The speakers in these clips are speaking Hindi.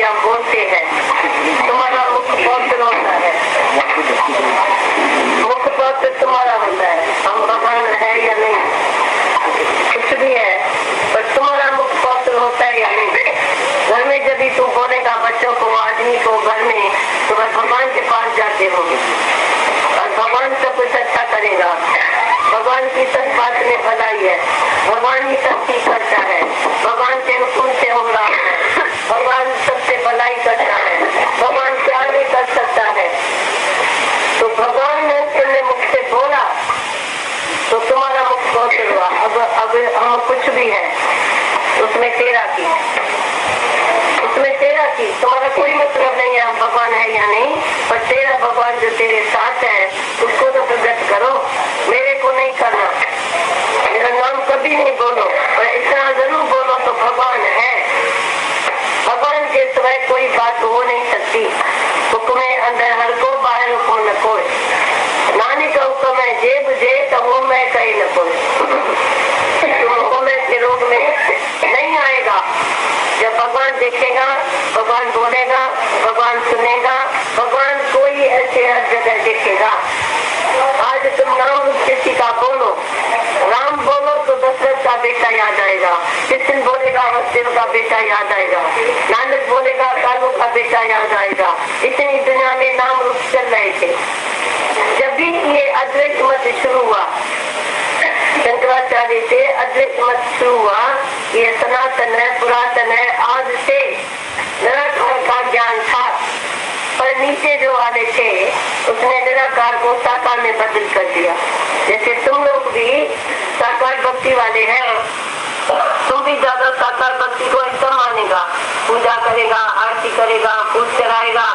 या बोलते हैं, तुम्हारा मुख पौत्र होता है, मुख पौत्र तुम्हारा होता है। हम भगवान है या नहीं, कुछ भी है, पर तुम्हारा मुख पौत्र होता है या नहीं। घर में जब भी तू बोलेगा बच्चों को, आदमी को घर में, तो बस भगवान के पास जाते हो और भगवान सब कुछ अच्छा करेगा। भगवान की सब बात में भलाई है, भगवान ही सब ठीक करता है, भगवान के हुक्म से हो रहा है, भगवान सबसे भलाई करता है, भगवान क्या नहीं कर सकता है। तो भगवान ने तुमने मुख से बोला तो तुम्हारा मुख पौत्र हुआ। अब हम कुछ भी है उसमें तेरा की, उसमें तेरा की, तुम्हारा कोई मतलब नहीं है हम भगवान है या नहीं, पर तेरा भगवान जो तेरे साथ है उसको तो प्रकट करो, मेरे को नहीं करना। मेरा नाम कभी नहीं बोलो, पर इतना जरूर बोलो तो भगवान है। भगवान के सिवाय कोई बात हो नहीं सकती। हुक्म है अंदर हर को, बाहर हुक्म न कोई। नानी का हुक्म है जे बुझे तो वो मैं कहीं न कोई। तुम हुक्म के रोग में नहीं आएगा। जब भगवान देखेगा, भगवान बोलेगा, भगवान सुनेगा, भगवान कोई ऐसे हर जगह देखेगा। आज तुम नाम किसी का बोलो, राम बोलो तो दशरथ का बेटा याद आएगा, कृष्ण बोलेगा वसुदेव का बेटा याद आएगा, नानक बोलेगा कालू का बेटा याद आएगा। इतनी दुनिया में नाम रूप चल रहे थे। जब भी ये अद्वैत मत शुरू हुआ, शंकराचार्य से अद्वैत मत शुरू हुआ, ये सनातन है, पुरातन है, आज से निराकार का ज्ञान था, पर नीचे जो वाले थे उसने निराकार को साकार में बदल कर दिया। जैसे तुम लोग भी साकार भक्ति वाले हैं, तुम भी ज्यादा साकार भक्ति को एकदम मानेगा, पूजा करेगा, आरती करेगा, फूल चढ़ाएगा,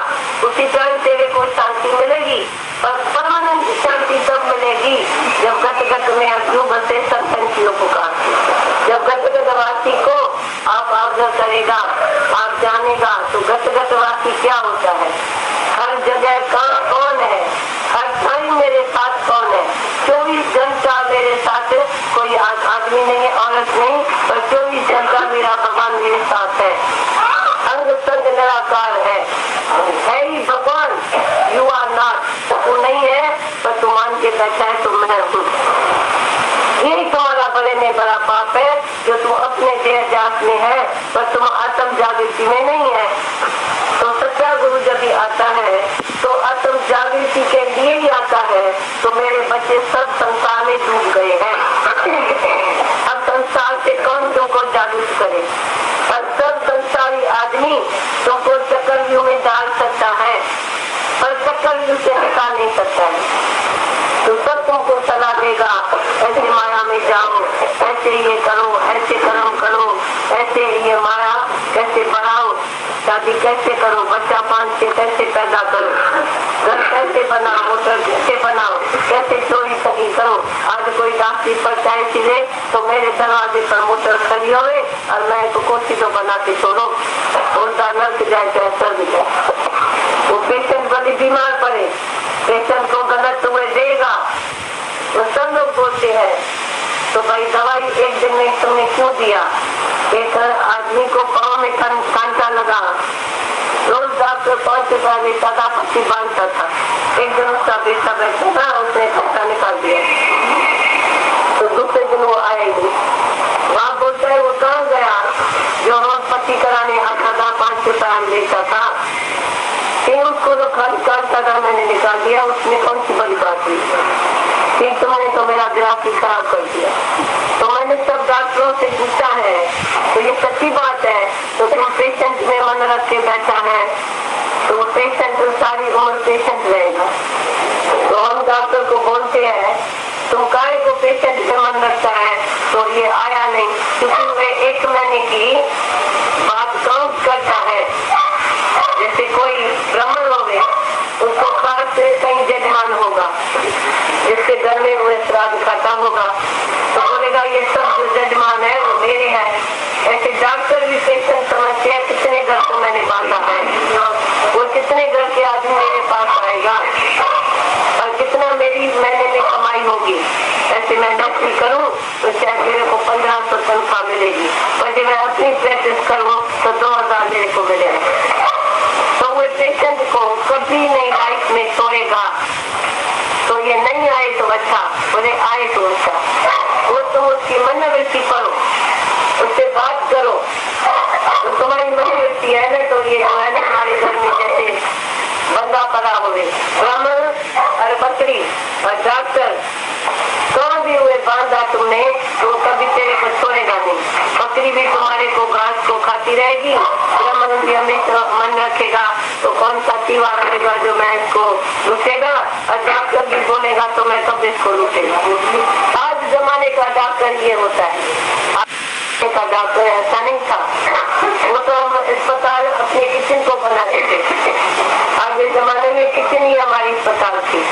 उसी तरह तेरे को शांति मिलेगी। पर परमानेंट शांति तब मिलेगी जब गत गत में अग्नि बसे सब पंछियों को काट। जब गत गत वासी को आप आग्रह करेगा, आप जानेगा तो गत गत वासी क्या होता है। हर जगह कौन है, हर टाइम मेरे साथ कौन है, 24 घंटा मेरे साथ कोई आदमी नहीं, औरत नहीं, पर 24 घंटा मेरा भगवान मेरे साथ है। अंग संग निराकार है ही भगवान। यू आर नॉट, तू नहीं है, पर तू मान के बैठा है तो मैं हूँ। यही तुम्हारा बड़े में बड़ा पाप है जो तुम अपने देह जात में है, पर तुम आत्म जागृति में नहीं है। तो सच्चा गुरु जब भी आता है तो आत्म जागृति के लिए ही आता है। तो मेरे बच्चे सब संसार में डूब गए हैं। अब संसार से कौन तुमको जागृत करे? और सब संसारी आदमी तुमको चक्रव्यूह में डाल सकता है, पर चक्रव्यूह से निकाल नहीं सकता है। तो सब तुमको सलाह देगा, ऐसे माया में जाओ, ऐसे ये करो, ऐसे कर्म करो, ऐसे ये माया कैसे बढ़ाओ, शादी कैसे करो, बच्चा 5-6 कैसे पैदा करो, घर कैसे बनाओ, मोटर कैसे बनाओ, कैसे चोरी सही करो। आज कोई डॉक्टरी पर चाय पीले तो मेरे दरवाजे पर मोटर खड़ी होवे और मैं तो कोठी तो बना के छोड़ो, उल्टा नर्क जाए चाहे स्वर्ग जाए। वो पेशेंट बड़ी बीमार पड़े, पेशेंट को गलत हुए देगा, तो सब लोग बोलते हैं तो भाई दवाई एक दिन में तुमने क्यों दिया? एक आदमी को पाँव में कांटा लगा, रोज डॉक्टर 5 रुपया देता था, पट्टी बांधता था। एक दिन उसका बेटा बैठा था, उसने कांटा निकाल दिया, तो दूसरे दिन वो आएगी, वहाँ बोलता है वो कहाँ गया जो रोज पट्टी कराने आता था, 5 रुपया लेता था, उसको तो खाली काटता था, मैंने निकाल दिया, उसमें कौन सी बड़ी बात हुई? ठीक, तुमने तो मेरा ग्राफी खराब कर दिया। तो मैंने सब डॉक्टरों से पूछा है, तो ये सच्ची बात है, तो तुम पेशेंट में मन रख के बैठा है तो वो पेशेंट सारी उम्र पेशेंट रहेगा। तो हम डॉक्टर को बोलते हैं तुम काहे को पेशेंट में मन रखता है? तो ये आया नहीं, क्योंकि वे 1 महीने की बात काउंट करता है। जैसे कोई ब्राह्मण हो गए, उसको खास से कहीं जजमान होगा, जिसके घर में वो श्राद्ध खाता होगा, तो बोलेगा ये सब जो जजमान है वो मेरे हैं। ऐसे डॉक्टर भी पेशेंट समझते हैं कितने घर को मैंने बांधा है, वो कितने घर के आदमी मेरे पास आएगा और कितना मेरी महीने में कमाई होगी। ऐसे मैं नौकरी करूं तो शायद मेरे को 1500 तनख्वाह मिलेगी, पर जब मैं अपनी प्रैक्टिस करूं तो 2000 मेरे को मिलेगा। आए तो उसका वो तुम उसकी मनोवृत्ति पढ़ो, उससे बात करो। तो तुम्हारी मनोवृत्ति है ना, तो ये जो है ना हमारे घर में जैसे बंदा पड़ा हुए, ब्राह्मण और बकरी और डॉक्टर कहाँ भी हुए बांधा तुमने तो कभी तेरे को छोड़ेगा नहीं। बकरी भी तुम्हारे को घास को खाती रहेगी, ब्राह्मण भी हमेशा मन रखेगा तो कौन सा तीवा रहेगा जो मैं इसको लूटेगा, और डॉक्टर भी बोलेगा तो मैं कब इसको लूटेगा। आज जमाने का डॉक्टर ये होता है, का डॉक्टर ऐसा नहीं था। वो तो हम अस्पताल अपने किचन को बनाते थे। आगे जमाने में किचन ही हमारी अस्पताल थी।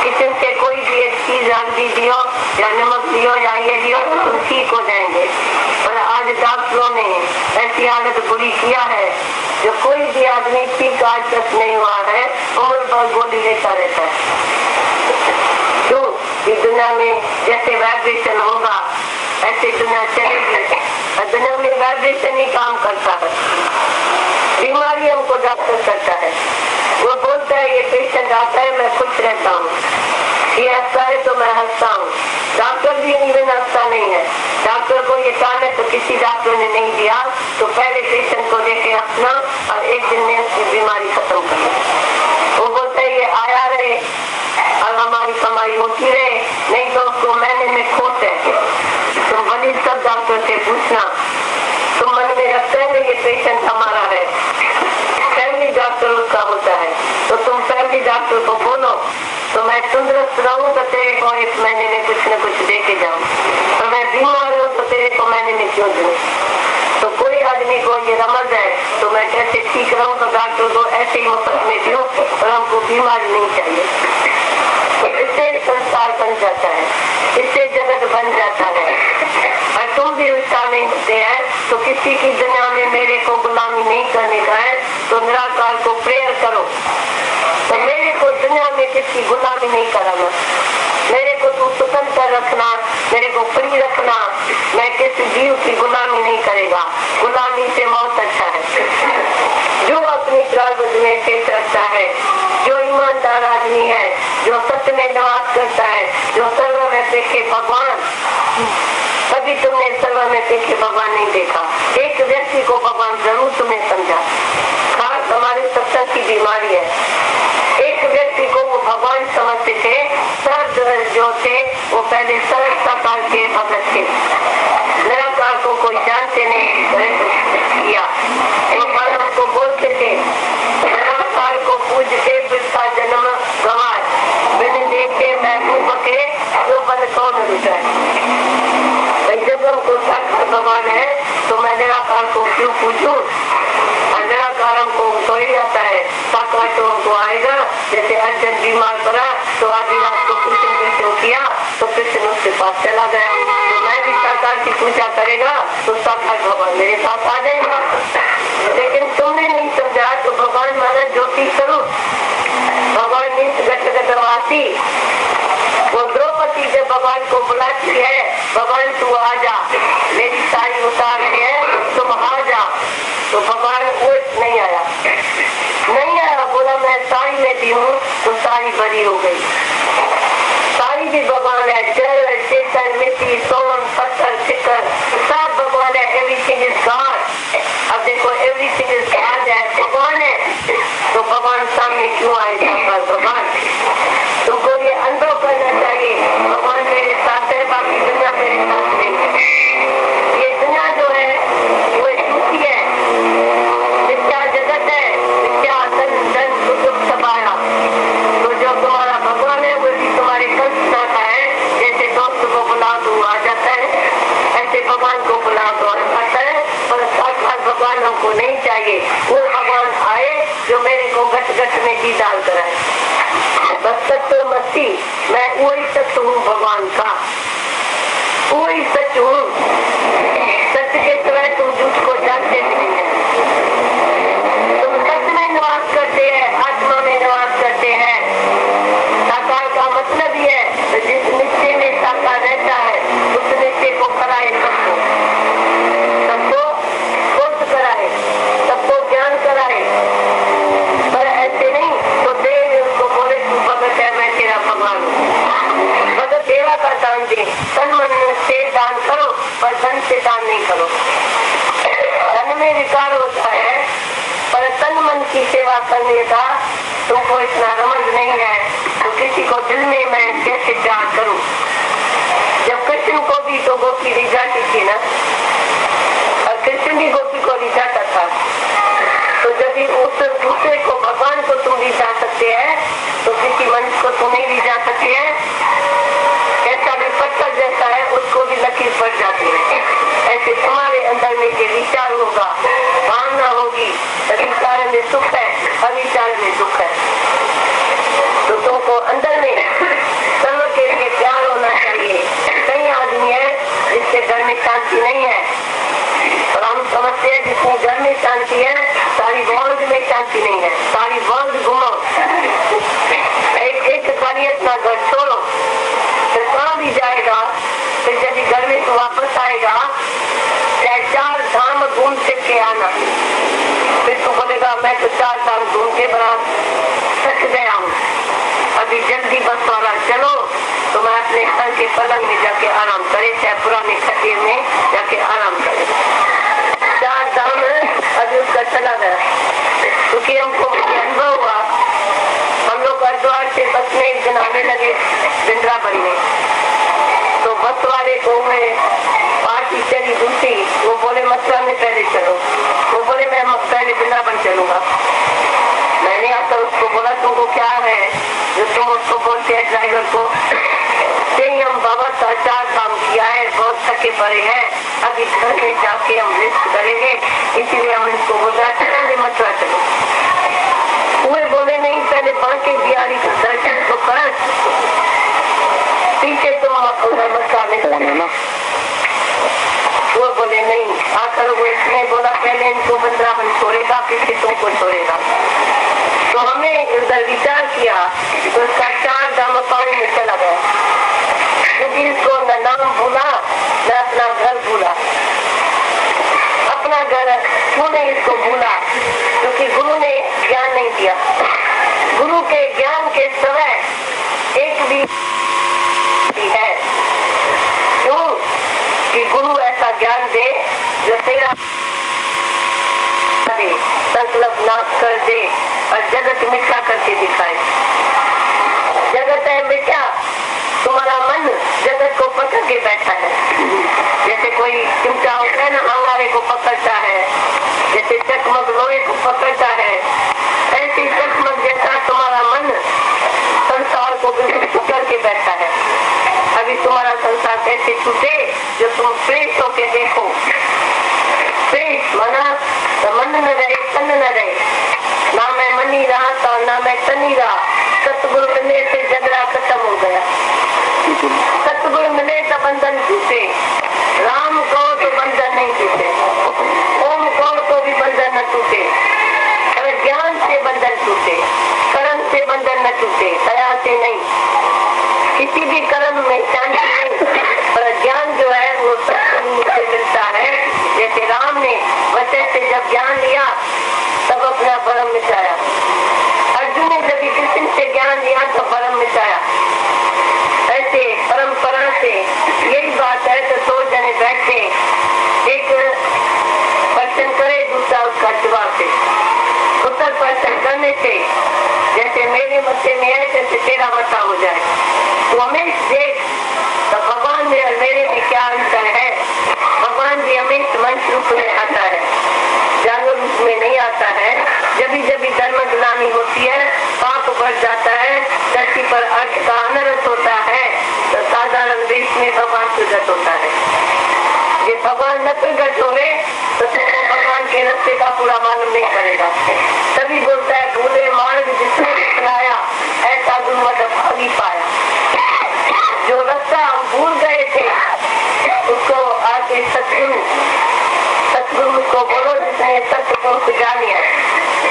किचन से कोई भी एक चीज हल्दी दियो या नमक दियो या ये दियो तो तुम ठीक हो जाएंगे। और आज डॉक्टरों ने ऐसी हालत बुरी किया है जो कोई भी आदमी ठीक आज तक नहीं हुआ है, उम्र भर गोली लेता रहता है। क्यों? दुनिया में जैसे वाइब्रेशन होगा ऐसे दुनिया चलेगी, और दुनिया में वाइब्रेशन ही काम करता है। बीमारी हमको डॉक्टर करता है, वो बोलता है ये पेशेंट आता है मैं खुश रहता हूँ, ये हंसता है तो मैं हंसता हूँ। डॉक्टर भी इवन हंसता नहीं है। डॉक्टर को ये ताकत तो किसी डॉक्टर ने नहीं दिया, तो पहले पेशेंट को देखे हंसना और एक दिन में उसकी बीमारी खत्म करना। वो बोलता है ये आया रहे और हमारी कमाई होती रहे, नहीं तो उसको महीने में खोट है। तुम भली सब डॉक्टर से पूछना, तुम मन में रखते हैं ये पेशेंट हमारा है, फैमिली डॉक्टर उसका होता है, तो तुम फैमिली डॉक्टर को बोलो तो मैं तंदुरुस्त रहूं तो तेरे को एक महीने में कुछ न कुछ दे के जाऊं, और मैं बीमार हूं तो तेरे को महीने में क्यों दूं। तो कोई आदमी को ये रमज है तो मैं कैसे ठीक रहूं, तो डॉक्टर को ऐसे ही मुफ्त में दूं, और हमको बीमारी नहीं चाहिए। तो इससे संसार बन जाता है, इससे जगत बन जाता है। और तुम भी उसका नहीं होते हैं तो किसी की दुनिया में मेरे को गुलामी नहीं करने का है, तो निराकार को प्रेयर करो। तो मेरे को दुनिया में किसी गुलामी नहीं कराना, मेरे को तुम स्वतंत्र रखना, मेरे को फ्री रखना, मैं किसी जीव की गुलामी नहीं करेगा। गुलामी से बहुत अच्छा है जो अपनी प्रारब्ध में शेष रखता है, जो ईमानदार आदमी है, जो सत्य में निवास करता है, जो सर्व में देखे भगवान। कभी तुमने सर्व में देखे भगवान नहीं देखा, एक व्यक्ति को भगवान जरूर तुम्हें समझा। खास हमारे सत्संग की बीमारी है, एक व्यक्ति को वो भगवान समझते थे। सर्व जो थे वो पहले सर्व साकार के भगत थे, निराकार को कोई जानते नहीं किया। भगवान को बोलते थे निराकार को पूजते बिरसा जन्म गवाए, बिन देखे महबूब के जो बल कौन रुचाए। जब हमको साकार भगवान है तो मैं निराकार को क्यों पूछूं, और निराकार हमको तो ही आता है, साकार तो हमको आएगा। जैसे अर्जुन बीमार पड़ा तो आधी रात को कृष्ण दर्शन किया तो कृष्ण उसके पास चला गया, तो मैं भी साकार की पूजा करेगा तो साकार भगवान मेरे पास आ जाएगा। लेकिन तुमने नहीं समझा तो भगवान माना ज्योति स्वरूप, भगवान गटगटवासी। वो द्रौपदी जब भगवान को बुलाती है, भगवान तू आ जा, मेरी साड़ी उतार है तुम आ जा, तो भगवान वो नहीं आया, नहीं आया। बोला मैं साड़ी लेती हूँ तो साड़ी बड़ी हो गई। साड़ी भी भगवान है, जल चेतन मिट्टी सोन पत्थर चिकर सब भगवान है। Everything is God. अब देखो एवरीथिंग इज गॉड है, भगवान है, तो भगवान सामने क्यों आएगा। भगवान तुमको ये अनुभव करना चाहिए, भगवान मेरे साथ है, बाकी दुनिया मेरे साथ नहीं है। ये दुनिया जो है वो झूठी है, मिथ्या जगत है, मिथ्या धन धन सुख सबाया। तो जो तुम्हारा भगवान है वो भी तुम्हारे कंसना का है। जैसे दोस्त को बुला दो आ जाता है, ऐसे भगवान को बुला दो आता है। पर साक्षात भगवान हमको नहीं चाहिए, वो भगवान आए जो मेरे को गट गट में जी डाल कराए। बस सत्य मस्ती, मैं वही सत्य हूँ भगवान का, वही सच हूँ। सत्य के सिवाय तुम झूठ को जानते नहीं है। तुम सत्य में निवास करते हैं, आत्मा में निवास करते हैं। साकार का मतलब ही है तो जिस निश्चय में साकार रहता है उस निश्चय को कराए, सबको बोध कराए, सबको ज्ञान कराए। पर ऐसे नहीं तो देव उसको बोले तू भगत है मैं तेरा भगवान हूँ। भगत सेवा का दान दे की सेवा करने का तुमको इतना रमज नहीं है तो किसी को दिल में मैं कैसे प्यार करूं? जब कृष्ण को भी तो गोपी रिझाती थी ना, और कृष्ण भी गोपी को रिझाता था, तो जब भी उस दूसरे को भगवान को तुम रिझा सकते हैं तो किसी मनुष्य को तुम नहीं रिझा सकते हैं। ऐसा भी पत्थर जैसा है उसको भी लकीर पड़ जाती है। ऐसे तुम्हारे अंदर में जो विचार होगा, भावना होगी, विचार में सुख है, अविचार में दुख है, तो तुमको अंदर में सर्व के लिए प्यार होना चाहिए। कई आदमी है जिसके घर में शांति नहीं है, और हम समझते हैं जिसमें घर में शांति है सारी वर्ल्ड में शांति नहीं है। सारी वर्ल्ड घूमो, एक बारी अपना घर छोड़ो, फिर कहाँ भी जाएगा, फिर जब घर में तो वापस आएगा चाहे 4 धाम घूम फिर के आना, फिर तो बोलेगा मैं तो 4 धाम घूम के बड़ा थक गया हूँ, अभी जल्दी बस वाला चलो तो मैं अपने घर के पलंग में जाके आराम करे, चाहे पुराने खड्डे में जाके आराम करे। 4 धाम अभी उसका चला गया, क्योंकि हमको अनुभव हुआ। हम लोग हरिद्वार से बस में एक दिन आने लगे वृंदावन में, तो बस वाले को मैं पार्टी चली दूसरी, वो बोले मथुरा में पहले चलो, वो बोले मैं पहले वृंदावन चलूंगा। मैंने आता उसको बोला तुमको क्या है जो तुम उसको बोलते हैं ड्राइवर को, हम बाबा का 4 काम किया है, बहुत थके पड़े हैं, अभी घर में जाके हम रेस्ट करेंगे, इसीलिए हम इसको बोल रहे पहले मथुरा चलो। वे बोले नहीं पहले बांके बिहारी का दर्शन तो कर, पीछे तुम मथुरा में। वो बोले नहीं, आकर वो इसने बोला पहले इनको वृंदावन छोड़ेगा फिर तुमको छोड़ेगा। तो हमने उधर विचार किया तो उसका 4 धाम पानी में चला गया, क्योंकि इसको न नाम भूला न अपना घर भूला। अपना घर क्यों नहीं इसको भूला? क्योंकि गुरु ने ज्ञान नहीं दिया। गुरु के ज्ञान के समय एक भी है, क्यों कि गुरु ऐसा ज्ञान दे जो तेरा संकल्प नाश कर दे और जगत मिथ्या करके दिखाए। जगत है मिथ्या, तुम्हारा मन जगत को पकड़ के बैठा है। जैसे कोई चिमटा होता है ना, अंगारे को पकड़ता है, जैसे चकमक लोहे को पकड़ता है, ऐसी चकमक जैसा तुम्हारा मन संसार को बिल्कुल पकड़ के बैठा है। अभी तुम्हारा संसार कैसे छूटे जो तुम प्रेस होके देखो। प्रेस माना तो मन न रहे, तन न रहे, ना मैं मनी रहा था ना मैं तनी रहा। सतगुरु मिलने से झगड़ा खत्म हो गया, सतगुरु मिले तो बंधन टूटे। राम को तो बंधन नहीं टूटे, ओम को भी बंधन न टूटे। अगर ज्ञान से बंधन टूटे, कर्म से बंधन न टूटे, दया से नहीं। किसी भी कर्म में शांति नहीं, पर ज्ञान जो है वो सतगुरु से मिलता है। जैसे राम ने वचन से जब ज्ञान लिया तब अपना भरम मिटाया, अर्जुन ने जब कृष्ण से ज्ञान लिया तो भरम मिटाया। ऐसे परंपरा से यही बात है। तो 2 जने बैठे, एक प्रश्न करे दूसरा उसका जवाब दे। उत्तर प्रश्न करने से जैसे मेरे मत्थे में है जैसे तेरा मत्था हो जाए। तो हमें देख तो भगवान में और मेरे में क्या अंतर है। भगवान भी हमें मनुष्य रूप में आता है, जानवर रूप में नहीं आता है। जब भी धर्म ग्लानि होती है, पाप बढ़ जाता है, धरती पर अर्थ का अनर्थ होता है, तो साधारण देश में भगवान प्रकट होता है। ये भगवान न प्रकट हो तो तुमको भगवान के रास्ते का पूरा मालूम नहीं पड़ेगा। तभी बोलता है भूले मार्ग जिसने अपनाया ऐसा गुरुमत भागी पाया। जो रास्ता हम भूल गए थे उसको आके सतगुरु को बोलो जिसने सतगुरु को जानिया।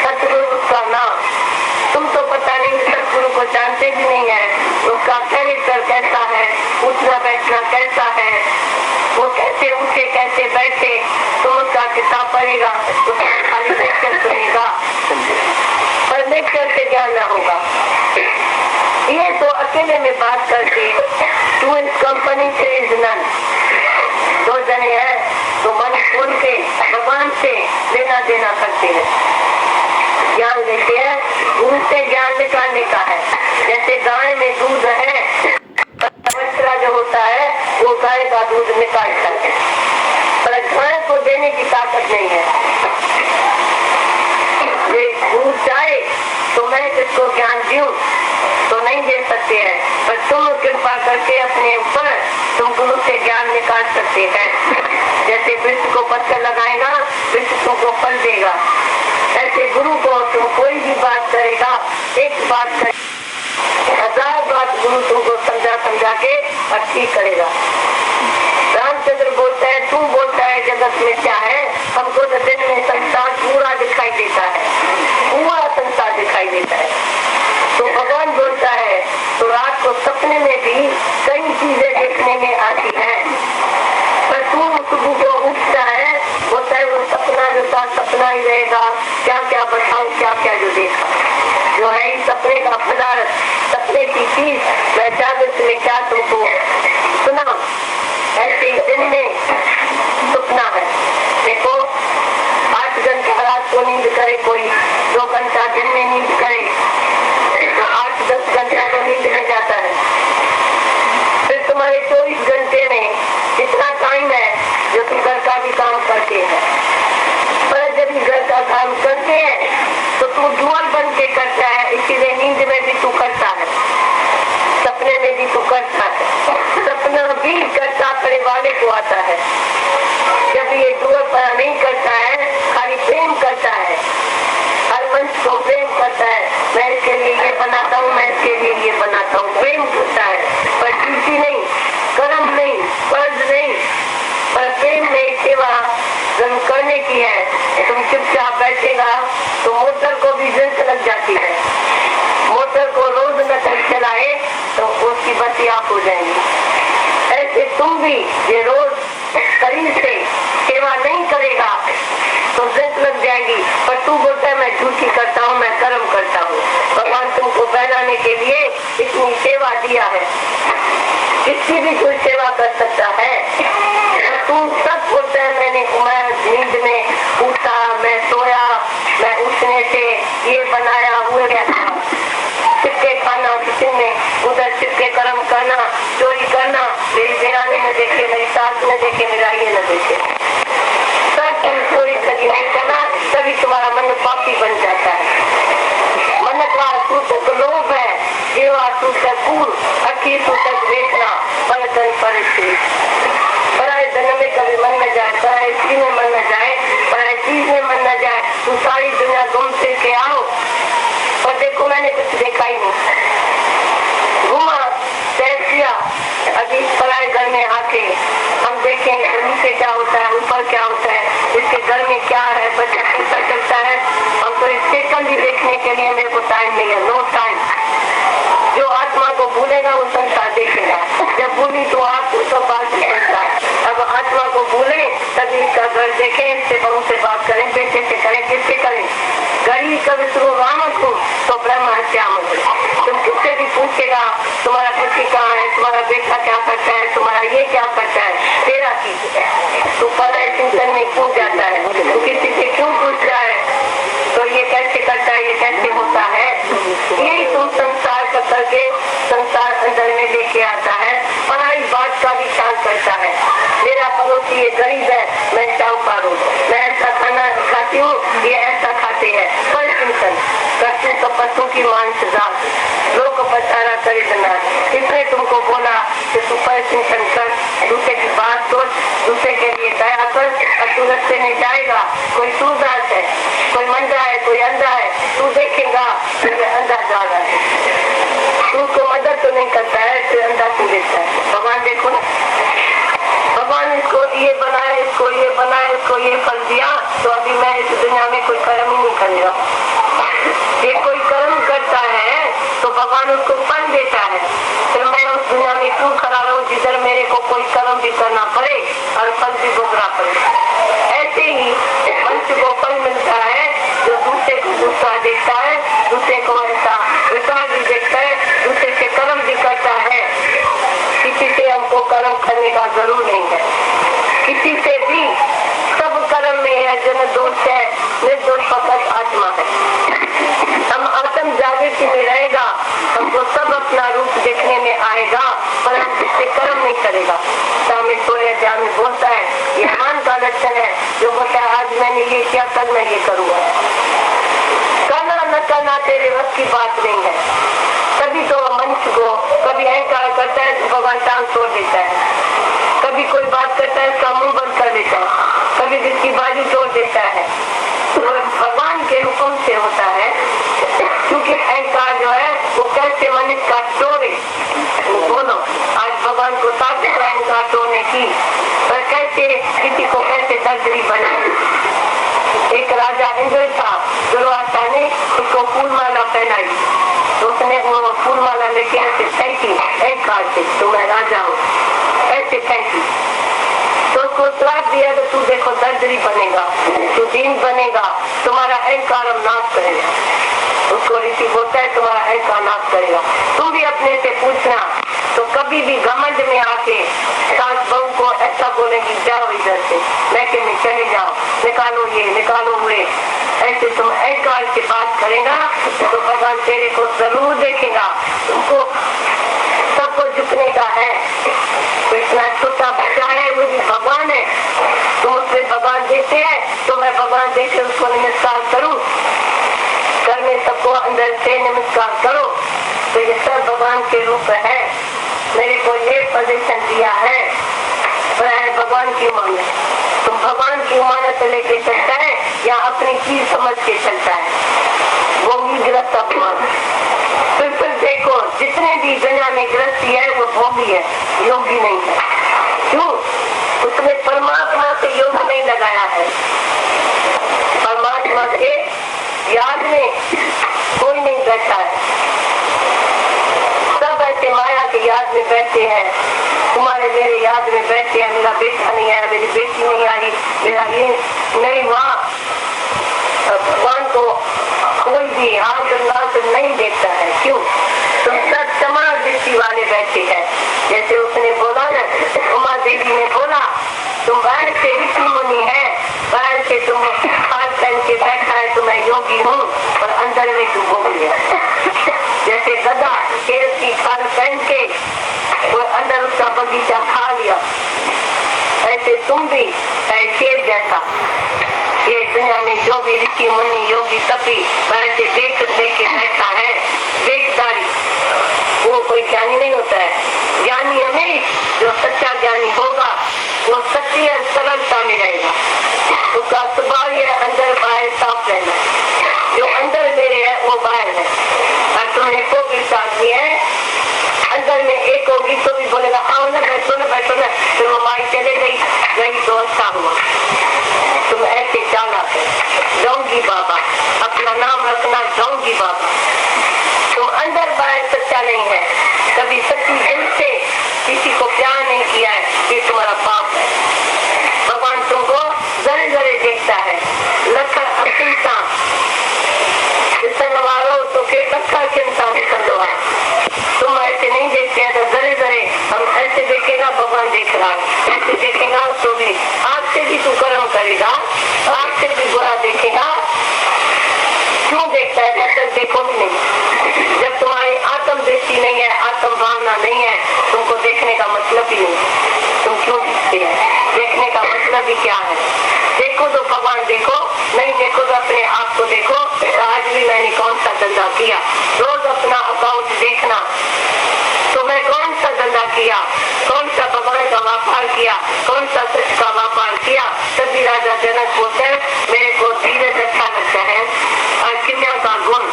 सतगुरु उसका नाम, तुम तो पता नहीं सतगुरु को जानते भी नहीं है, उसका कैरेक्टर कैसा है, उठना बैठना कैसा है, वो कैसे उठे कैसे बैठे। तुम उसका किताब पढ़ेगा, उसका खाली लेक्चर सुनेगा, पर लेक्चर से ज्ञान न होगा। ये तो अकेले में बात करके टू इस कंपनी से इज नन। 2 जने हैं तो मन खोल के भगवान से लेना देना करते हैं। ज्ञान लेते हैं, दूध से ज्ञान निकालने का है। जैसे गाय में दूध है, बछड़ा जो होता है वो गाय का दूध निकालता है, पर गाय को देने की ताकत नहीं है। ये दूध चाहे तो मैं किसको ज्ञान दूं तो नहीं दे सकते हैं, पर तुम कृपा करके अपने ऊपर तुम गुरु से ज्ञान निकाल सकते हैं। जैसे वृक्ष को पत्थर लगाएगा, वृक्ष तुमको फल देगा, ऐसे गुरु को तुम कोई भी बात करेगा, एक बात करे, 1000 बात गुरु तुमको समझा समझा के और ठीक करेगा। रामचंद्र बोलता है, तू बोलता है जगत में क्या है, हमको तो दिन में संसार पूरा दिखाई देता है, पूरा संसार दिखाई देता है। तो भगवान बोलता है तो रात को सपने में भी कई चीजें देखने में आती है, पर तू सुबह को उठता है, बोलता है वो सपना जो था सपना ही रहेगा, क्या क्या बताऊं, क्या क्या जो देखा जो है इस सपने का पदार्थ, सपने की चीज मैं जागृत में क्या तुमको सुना। ऐसे दिन में सपना है। देखो 8 घंटा रात को नींद करे, कोई 2 घंटा दिन में नींद करे तो 8-10 घंटा तो नींद में जाता है। फिर तुम्हारे 24 घंटे में इतना टाइम है जो तुम घर का भी काम करते हैं, पर जब घर का काम करते हैं तो तू डुअल बन के करता है, इसीलिए नींद में भी तू करता है, सपने में भी तू करता है। सपना भी करता करे वाले को आता है। जब ये डुअल पना नहीं करता है, खाली प्रेम करता है, हर वंश को प्रेम करता है, मैं इसके लिए ये बनाता हूँ, मैं इसके लिए ये बनाता हूँ, प्रेम करता है, पर ड्यूटी नहीं, कर्म नहीं, फर्ज नहीं, पर प्रेम में सेवा जब करने की है। तुम चुपचाप बैठेगा तो मोटर को भी जिंद लग जाती है, मोटर को रोज न चलाए तो उसकी बत्ती ऑफ हो जाएंगी। ऐसे तुम भी ये रोज शरीर से सेवा नहीं करेगा तो जिंद लग जाएगी, पर तू बोलता है मैं ड्यूटी करता हूँ, मैं कर्म करता हूँ। भगवान तुमको बहलाने के लिए इतनी सेवा दिया है, किसी भी कोई सेवा कर सकता है। तू सब बोलता है मैं नींद में उठा, मैं सोया, मैं उठने से ये बनाया वो चिपके खाना, किसी में उधर चिपके कर्म करना, चोरी करना, मेरी देरानी न देखे, मेरी सास न देखे, मेरा ये न देखे, सब तुम चोरी कभी नहीं करना, तभी तुम्हारा मन पापी बन जाता है। मनवा सूतक लोभ है, जीवा सूतक कूल, अखी सूतक वेचना, बर्तन पर पराए धन में कभी मन न जाए, पराए चीज में मन न जाए, पराए चीज में मन न जाए। तू सारी दुनिया घूम फिर के आओ, और देखो मैंने कुछ देखा ही नहीं, घुमा तैर किया, अभी पराए घर में आके हम देखेंगे नीचे क्या होता है, ऊपर क्या होता है, इसके घर में क्या है, बच्चा कैसा चलता है। हम तो इसके कल भी देखने के लिए मेरे को टाइम नहीं है, नो टाइम। जो आत्मा को भूलेगा वो संसार देखेगा, जब भूली तो आपको सब बात करता है। अब आत्मा को भूले तभी इसका घर देखें, इससे बहू से बात करें, बेटे से करें, किससे करें। गरीब कभी शुरू राम को तो ब्रह्म हत्या में तुम किससे भी पूछेगा तुम्हारा पति कहाँ है, तुम्हारा बेटा क्या करता है, तुम्हारा ये क्या करता है, तेरा चीज है। तू पराये चिंतन में क्यों जाता है, तू किसी से क्यों पूछ रहा है, तो ये कैसे करता है, ये कैसे होता है। यही तुम संसार का करके संसार अंदर में लेके आता है, पराई बात का भी ख्याल करता है। मेरा पड़ोसी ये गरीब है, मैं साहूकार हूँ, मैं ऐसा खाना खाती हूँ, ये ऐसा खाते हैं, पर चिंतन करतू कपतों की मांस जात लोग बचारा करे देना। इसने तुमको बोला कि तू पर चिंतन कर, दूसरे की बात सोच, दूसरे के लिए दया कर, और तू रस्ते में जाएगा। कोई सूरदास है, कोई मंदा है, कोई अंधा है, तू देखेगा तो ये अंधा जा रहा है, तू उसको मदद तो नहीं करता है, तो अंधा तू देखता है। भगवान देखो ना, भगवान इसको ये बनाया, इसको ये बनाया, इसको ये फल दिया, तो अभी मैं इस दुनिया में कोई कर्म ही नहीं करेगा। ये कोई कर्म करता है तो भगवान उसको फल देता है, फिर मैं उस दुनिया में क्यों खड़ा रहूं जिधर मेरे को कोई कर्म भी करना पड़े और फल भी भोगना पड़े। ऐसे ही मनुष्य को फल मिलता है जो दूसरे को दूसरा देखता है, दूसरे को ऐसा विचार भी देखता है, दूसरे से कर्म भी करता है। किसी से हमको कर्म करने का जरूर नहीं है, किसी से भी सब कर्म में है, जन दोष है, निर्दोष फकत आत्मा है। लक्षण है जो बोलता है आज मैंने ये किया कल मैं ये करूंगा। करना न करना तेरे वश की बात नहीं है। कभी तो मनुष्य को कभी अहंकार करता है तो भगवान टांग तोड़ देता है, कभी कोई बात करता है उसका मुंह बंद कर देता है, कभी जिसकी बाजू तोड़ देता है। तो भगवान के हुक्म से होता है, क्योंकि अहंकार जो है वो कैसे मनुष्य का तोड़े। बोलो आज भगवान को ताकत है अहंकार तोड़ने की, पर कैसे किसी को कैसे दर्दरी बनाए। एक राजा इंद्र था, दुर्वासा ने उसको फूलमाला पहनाई तो उसने वो फूलमाला लेके ऐसे फेंकी अहंकार से, तो मैं राजा हूँ ऐसे फेंकी। तो उसको श्राप दिया कि तू देखो दर्दरी बनेगा, तू दीन बनेगा, तुम्हारा अहंकार हम नाश करेगा। उसको ऋषि बोलता है तुम्हारा अहंकार नाश करेगा। तुम भी अपने से पूछना, तो कभी भी घमंड में आके सास बहू को ऐसा बोलेगी जाओ इधर से, लेके में चले जाओ, निकालो ये निकालो वे, ऐसे तुम अहंकार से बात करेगा तो भगवान तेरे को जरूर देखेगा। तुमको सबको झुकने का है, तो इतना छोटा बच्चा है वो भी भगवान है, तुम उसमें भगवान देते हैं तो मैं भगवान देखे उसको नमस्कार करूं। घर में सबको अंदर से नमस्कार करो, तो ये सब भगवान के रूप है। मेरे को ये पोजीशन दिया है, भगवान की मान्य, तुम भगवान की मान्यता लेके चलता है या अपनी चीज समझ के चलता है, वो भी ग्रस्त अपमान। फिर देखो जितने भी दुनिया में ग्रस्ती है वो भोगी है, योगी नहीं है। क्यों? उसने परमात्मा से योग नहीं लगाया है। परमात्मा के याद में कोई नहीं बैठा है, सब ऐसे माया के याद में बैठे हैं। तुम्हारे मेरे याद में बैठे हैं, मेरा बेटा नहीं आया, मेरी बेटी नहीं आई, मेरा ये नहीं हुआ। भगवान को कोई भी हाथ नहीं देखता है। क्यों? तुम सब समान दृष्टि वाले बैठे हैं। जैसे उसने बोला ना, उमा देवी ने बोला तुम बाहर से ऋषि मुनि है, बाहर से तुम खाल पहन के बैठा है तो मैं योगी हूँ, और अंदर में तुम भोगी है। जैसे गधा केल की खाल पहन के वो अंदर उसका बगीचा खा लिया, ऐसे तुम भी शेर जैसा ये दुनिया में जो भी ऋषि मुनि योगी तपी बाहर से देख के बैठा है, देखदारी, वो कोई ज्ञानी नहीं होता है। ज्ञानी हमें जो सच्चा ज्ञानी होगा वो सच्ची सरलता में रहेगा, उसका स्वभाव है अंदर बाहर साफ रहना। जो अंदर मेरे है वो बाहर है। और तुमने को भी आदमी है अंदर में एक होगी तो भी बोलेगा आओ ना बैठो ना बैठो ना, फिर वो माई चले गई, वही तो अच्छा हुआ। तुम ऐसे चाला जाऊंगी बाबा, अपना नाम रखना जाऊंगी बाबा। तुम अंदर बाहर सच्चा नहीं है, कभी सच्ची दिल से किसी को प्यार नहीं किया है, ये तुम्हारा पाप है। भगवान तुमको जरे जरे देखता है, लखर अचिंता वालों तो के लखर चिंता निकलवा। तुम ऐसे नहीं देखते हैं तो जरे जरे हम ऐसे देखेगा भगवान देख रहा है, ऐसे देखेगा तो भी आग से भी तू कर्म करेगा, आग से भी बुरा देखेगा। क्यों देखता है? जब तक देखो भी नहीं, जब तुम्हारी आत्म दृष्टि नहीं है, आत्म भावना नहीं है, तुमको देखने का मतलब ही नहीं। तुम क्यों देखते हैं? देखने का मतलब ही क्या है? देखो तो भगवान देखो, नहीं देखो तो अपने आप को देखो। आज भी मैंने कौन सा धंधा किया, रोज अपना अकाउंट देखना, तो मैं कौन सा धंधा किया, कौन सा भगवान का व्यापार किया, कौन सा सच का व्यापार किया। तभी राजा जनक बोलते हैं मेरे को धीरज अच्छा लगता है और किन्या का गुण,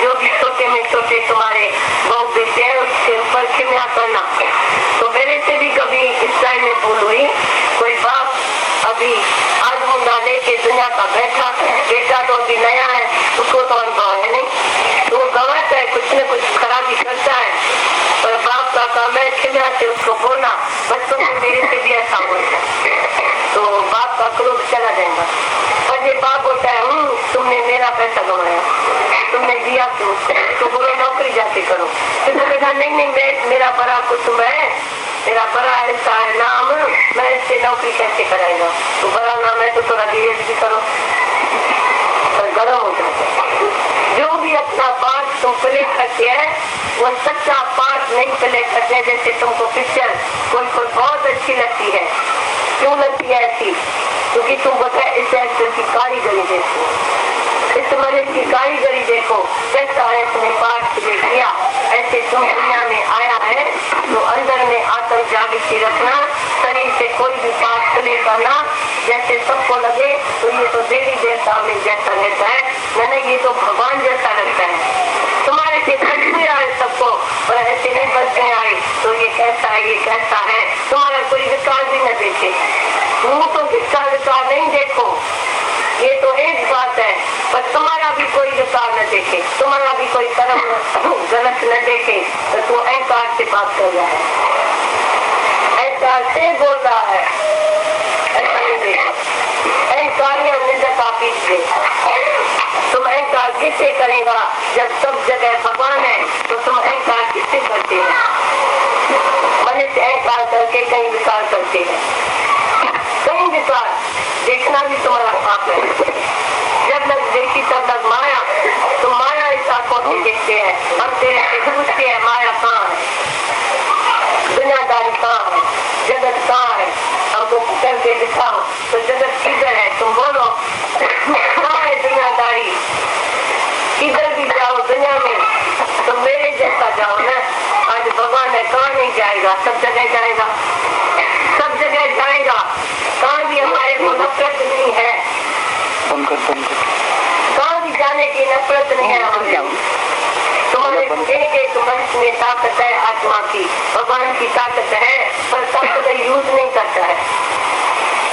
जो भी छोटे में छोटे तुम्हारे बहुत बेटे हैं उसके ऊपर किन्या करना। तो मेरे से भी कभी इस टाइम में भूल हुई, कोई बाप अभी आज मुंडा लेके दुनिया का बैठा, बेटा तो अभी नया है, उसको तो अनुभव है नहीं, तो वो गवाता है, कुछ न कुछ खराबी करता है, पर बाप का काम है खिला से उसको बोलना। बच्चों में मेरे से भी ऐसा होता है, तो बाप का क्रोध चला जाएगा। और ये बाप होता है तुमने मेरा पैसा गवाया, तुमने दिया क्यों? तो बोलो नौकरी जाके करो। तो बोलेगा नहीं मेरा बड़ा कुटुंब है, मेरा बड़ा ऐसा है नाम, मैं इससे नौकरी कैसे कराएगा? तो बड़ा नाम है तो थोड़ा धीरे भी करो, पर गर्म हो जाता। जो भी अपना पाठ तुम प्ले करते हैं वो सच्चा पाठ नहीं प्ले करते। जैसे तुमको पिक्चर कोई बहुत अच्छी लगती है, क्यों लगती है ऐसी? क्योंकि तुम बता इस एक्टर की कारीगरी देखो, इस मरीज की कारीगरी देखो, जैसा इसने पाठ किया ऐसे तुम दुनिया में आया है। तो अंदर में आत्म जागृति रखना, शरीर से कोई भी पाठ चले करना, जैसे सबको लगे तो ये तो देवी देवता में जैसा रहता है, नहीं ये तो भगवान जैसा लगता है। तुम्हारे से खट भी आए सबको और ऐसे नहीं बचते आए तो ये कैसा है, ये कैसा है, तुम्हारा कोई विकार भी न देखे। मुँह तो किसका विकार नहीं देखो, ये तो एक बात है, पर तुम्हारा भी कोई विकार न देखे, तुम्हारा भी कोई कर्म गलत न देखे, तो तू अहंकार से बात कर रहा है, अहंकार से बोल रहा है, ऐसा नहीं देखो। अहंकार या निंदा का पीछे तुम अहंकार किससे करेगा? जब सब जगह भगवान है तो तुम अहंकार किससे करते हैं? मनुष्य अहंकार करके कहीं विकार करते हैं, कहीं विकार देखना भी तुम्हारा पाप है। जब लग देखी तब लग माया, तो माया इस आंखों से देखते हैं, हम तेरे से पूछते हैं माया कहाँ है, दुनियादारी कहाँ है, जगत कहाँ है, हमको पकड़ के दिखाओ तो जगत किधर है, तुम बोलो कहाँ है दुनियादारी? किधर भी जाओ दुनिया में तो मेरे जैसा जाओ ना। आज भगवान है, कहाँ नहीं जाएगा, सब जगह जाएगा, सब जगह जाएगा, कहाँ भी हमारे को नफरत नहीं है, कहाँ भी जाने की नफरत नहीं है हमारे। तुम्हारे एक एक मनुष्य में ताकत है, आत्मा की भगवान की ताकत है, पर ताकत यूज नहीं करता है,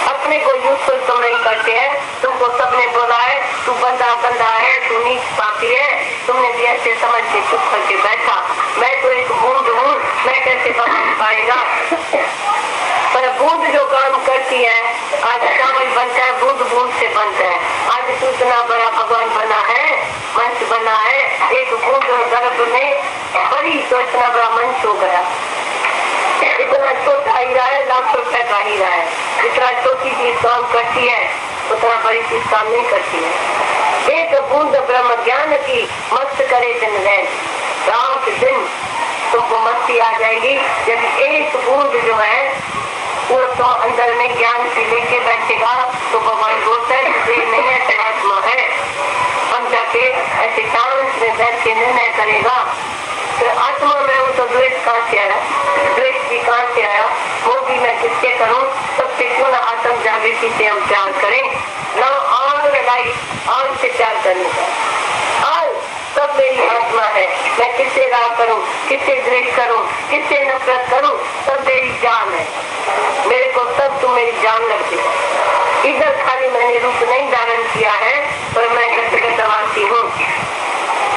अपने को यूजफुल तुम नहीं करते हैं। तुमको सबने बोला है तू बंदा बंदा है, तू नीच पापी है, तुमने भी ऐसे समझ के चुप करके बैठा, मैं तो एक बूंद हूँ, मैं कैसे बना पाएगा? पर बूंद जो काम करती है, आज चावल बनता है बूंद बूंद से बनता है। आज तू इतना बड़ा भगवान बना है, मंच बना है, एक बूंद गर्भ में बड़ी तो इतना बड़ा मंच हो गया। इतना छोटा हीरा है, लाख रुपए का हीरा है, जितना छोटी चीज काम करती है उतना बड़ी चीज काम नहीं करती है। एक बूंद ब्रह्म ज्ञान की मस्त करे दिन रैन, रात दिन तुमको मस्ती आ जाएगी। जब एक बूंद जो है वो तो अंदर में ज्ञान से लेके बैठेगा तो भगवान बोलता है देर नहीं है, आत्मा है। हम जाके ऐसे शांत में बैठ के निर्णय करेगा तो आत्मा में वो तो द्वेष कहाँ से आया, द्वेष भी कहाँ से आया, वो भी मैं किससे करूँ? सबसे क्यों ना आत्म जागृति से हम प्यार करें ना, और लड़ाई और से प्यार करने का। और सब मेरी आत्मा है, मैं किससे राग करूँ, किससे द्वेष करूँ, किससे नफरत करूँ, सब मेरी जान है, मेरे को सब तुम मेरी जान लगती है। इधर खाली मैंने रूप नहीं धारण किया है, पर मैं गतवासी हूँ।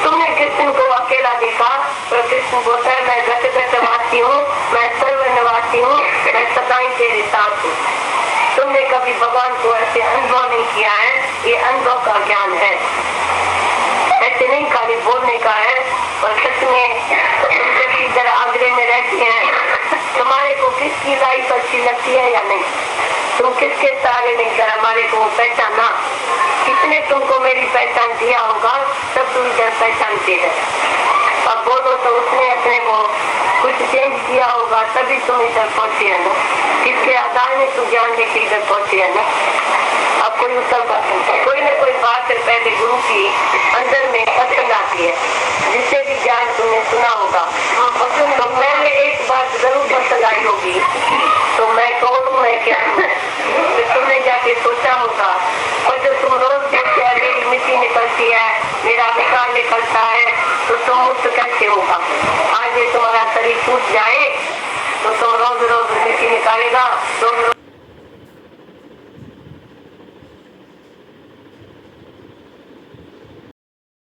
तुमने कृष्ण को अकेला देखा, पर कृष्ण बोलता है मैं गतवासी हूँ, मैं सर्वनिवासी हूँ, मैं सदाई तेरे साथ हूँ। तुमने कभी भगवान को ऐसे अनुभव नहीं किया है, ये अनुभव का ज्ञान है, ऐसे नहीं खाली बोलने का है। और सच में तुम जब इधर आगरे में रहती हैं, तुम्हारे को किसकी लाइफ अच्छी लगती है या नहीं? तुम किसके सहारे नहीं कर हमारे को पहचाना? किसने तुमको मेरी पहचान दिया होगा? तब तुम इधर पहचानते हैं। अब बोलो तो उसने अपने को कुछ चेंज किया होगा तभी तुम इधर पहुंचे है ना, किसके आधार में तुम ज्ञान लेके इधर पहुंचे है ना। अब कोई उत्तर बात नहीं, कोई न कोई बात पहले गुरु की अंदर में पसंद आती है, जिससे भी ज्ञान तुमने सुना होगा तो पहले एक बात जरूर पसंद आई होगी